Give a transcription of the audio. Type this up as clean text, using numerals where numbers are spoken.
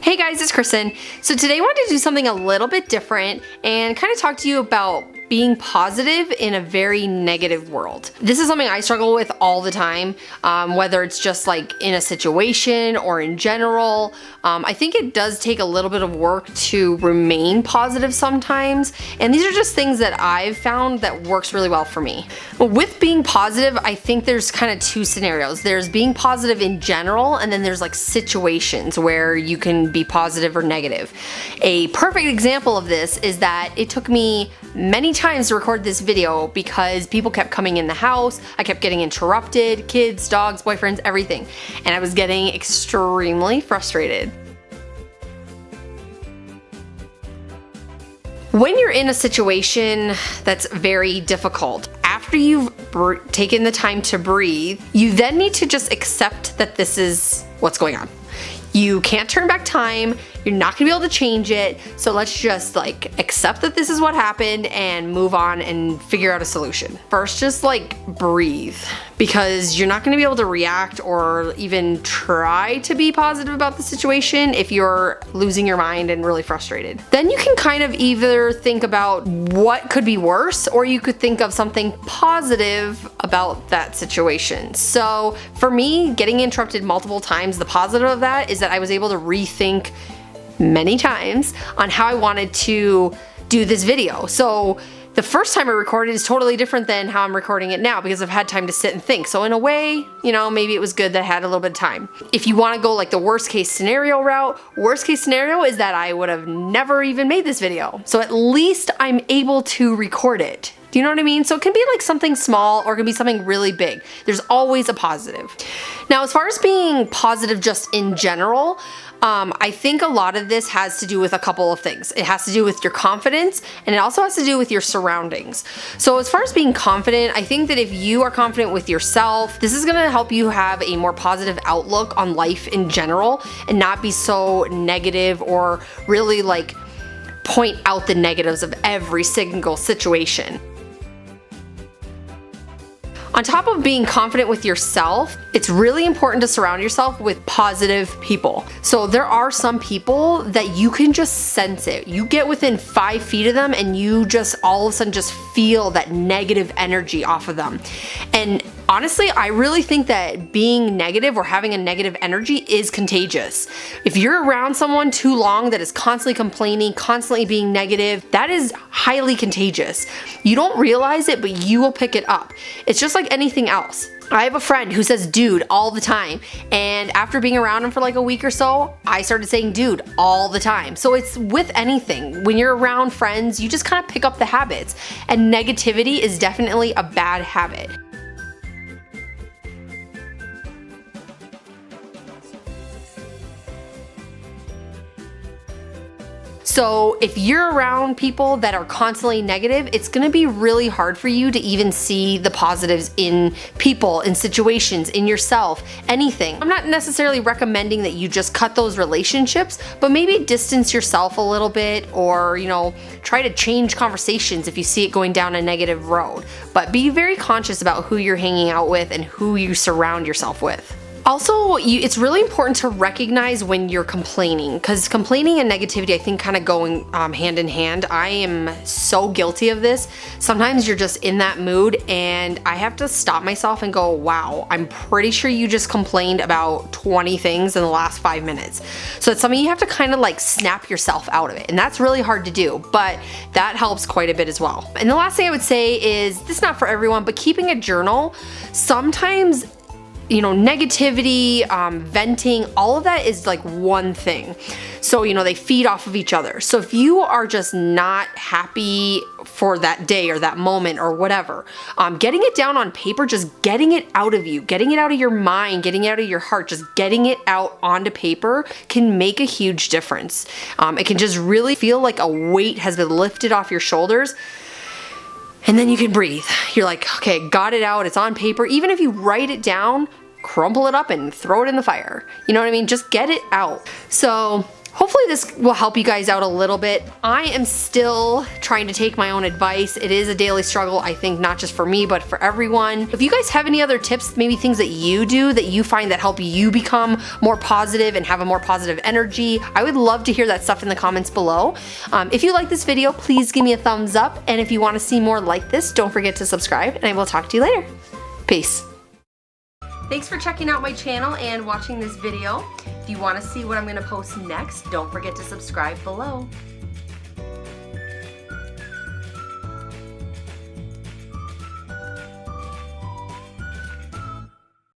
Hey guys, it's Kristin. So today I wanted to do something a little bit different and kind of talk to you about being positive in a very negative world. This is something I struggle with all the time, whether it's just like in a situation or in general. I think it does take a little bit of work to remain positive sometimes, and these are just things that I've found that works really well for me. With being positive, I think there's kind of two scenarios. There's being positive in general, and then there's like situations where you can be positive or negative. A perfect example of this is that it took me many times to record this video because people kept coming in the house. I kept getting interrupted, kids, dogs, boyfriends, everything, and I was getting extremely frustrated. When you're in a situation that's very difficult, after you've taken the time to breathe, you then need to just accept that this is what's going on. You can't turn back time, you're not gonna be able to change it, so let's just like accept that this is what happened and move on and figure out a solution. First, just like breathe, because you're not gonna be able to react or even try to be positive about the situation if you're losing your mind and really frustrated. Then you can kind of either think about what could be worse, or you could think of something positive about that situation. So for me, getting interrupted multiple times, the positive of that is that I was able to rethink many times on how I wanted to do this video. So the first time I recorded is totally different than how I'm recording it now because I've had time to sit and think. So in a way, you know, maybe it was good that I had a little bit of time. If you want to go like the worst case scenario route, worst case scenario is that I would have never even made this video. So at least I'm able to record it. Do you know what I mean? So it can be like something small or it can be something really big. There's always a positive. Now, as far as being positive just in general, I think a lot of this has to do with a couple of things. It has to do with your confidence, and it also has to do with your surroundings. So as far as being confident, I think that if you are confident with yourself, this is gonna help you have a more positive outlook on life in general and not be so negative or really like point out the negatives of every single situation. On top of being confident with yourself, it's really important to surround yourself with positive people. So there are some people that you can just sense it. You get within 5 feet of them and you just all of a sudden just feel that negative energy off of them. And honestly, I really think that being negative or having a negative energy is contagious. If you're around someone too long that is constantly complaining, constantly being negative, that is highly contagious. You don't realize it, but you will pick it up. It's just like anything else. I have a friend who says dude all the time, and after being around him for like a week or so, I started saying dude all the time. So it's with anything. When you're around friends, you just kind of pick up the habits, and negativity is definitely a bad habit. So if you're around people that are constantly negative, it's gonna be really hard for you to even see the positives in people, in situations, in yourself, anything. I'm not necessarily recommending that you just cut those relationships, but maybe distance yourself a little bit, or, you know, try to change conversations if you see it going down a negative road. But be very conscious about who you're hanging out with and who you surround yourself with. Also, it's really important to recognize when you're complaining, because complaining and negativity, I think, kind of go hand in hand. I am so guilty of this. Sometimes you're just in that mood and I have to stop myself and go, wow, I'm pretty sure you just complained about 20 things in the last 5 minutes. So it's something you have to kind of like snap yourself out of it. And that's really hard to do, but that helps quite a bit as well. And the last thing I would say is, this is not for everyone, but keeping a journal. Sometimes, you know, negativity, venting, all of that is like one thing. So, you know, they feed off of each other. So if you are just not happy for that day or that moment or whatever, getting it down on paper, just getting it out of you, getting it out of your mind, getting it out of your heart, just getting it out onto paper can make a huge difference. It can just really feel like a weight has been lifted off your shoulders. And then you can breathe. You're like, okay, got it out, it's on paper. Even if you write it down, crumple it up and throw it in the fire. You know what I mean? Just get it out. So hopefully this will help you guys out a little bit. I am still trying to take my own advice. It is a daily struggle, I think, not just for me, but for everyone. If you guys have any other tips, maybe things that you do that you find that help you become more positive and have a more positive energy, I would love to hear that stuff in the comments below. If you like this video, please give me a thumbs up. And if you want to see more like this, don't forget to subscribe, and I will talk to you later. Peace. Thanks for checking out my channel and watching this video. If you want to see what I'm going to post next, don't forget to subscribe below.